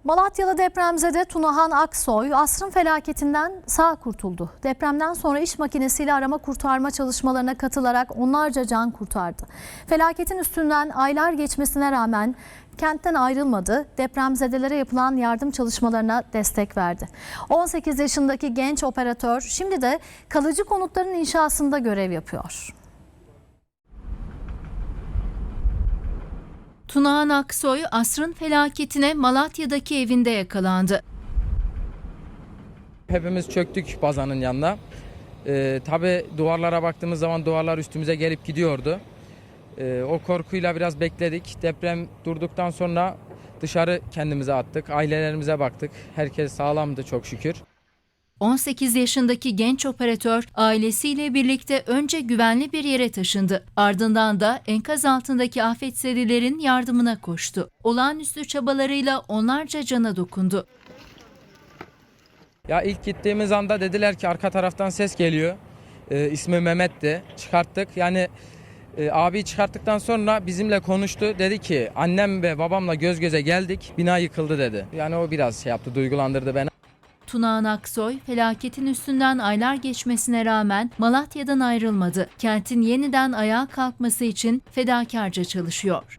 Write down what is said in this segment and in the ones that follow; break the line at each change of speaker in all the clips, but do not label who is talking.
Malatyalı depremzede Tunahan Aksoy asrın felaketinden sağ kurtuldu. Depremden sonra iş makinesiyle arama kurtarma çalışmalarına katılarak onlarca can kurtardı. Felaketin üstünden aylar geçmesine rağmen kentten ayrılmadı. Depremzedelere yapılan yardım çalışmalarına destek verdi. 18 yaşındaki genç operatör şimdi de kalıcı konutların inşasında görev yapıyor.
Tunahan Aksoy asrın felaketine Malatya'daki evinde yakalandı.
Hepimiz çöktük bazanın yanına. Tabii duvarlara baktığımız zaman duvarlar üstümüze gelip gidiyordu. O korkuyla biraz bekledik. Deprem durduktan sonra dışarı kendimize attık. Ailelerimize baktık. Herkes sağlamdı çok şükür.
18 yaşındaki genç operatör ailesiyle birlikte önce güvenli bir yere taşındı. Ardından da enkaz altındaki afetzedelerin yardımına koştu. Olağanüstü çabalarıyla onlarca cana dokundu.
Ya ilk gittiğimiz anda dediler ki arka taraftan ses geliyor. İsmi Mehmet'ti. Çıkarttık. Yani abi çıkarttıktan sonra bizimle konuştu. Dedi ki annem ve babamla göz göze geldik. Bina yıkıldı dedi. Yani o biraz şey yaptı, duygulandırdı beni.
Tunahan Aksoy felaketin üstünden aylar geçmesine rağmen Malatya'dan ayrılmadı. Kentin yeniden ayağa kalkması için fedakarca çalışıyor.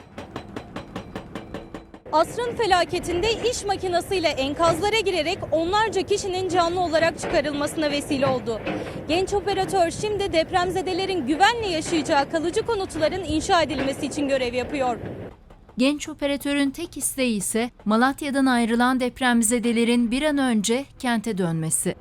Asrın felaketinde iş makinesiyle enkazlara girerek onlarca kişinin canlı olarak çıkarılmasına vesile oldu. Genç operatör şimdi depremzedelerin güvenle yaşayacağı kalıcı konutların inşa edilmesi için görev yapıyor.
Genç operatörün tek isteği ise Malatya'dan ayrılan depremzedelerin bir an önce kente dönmesi.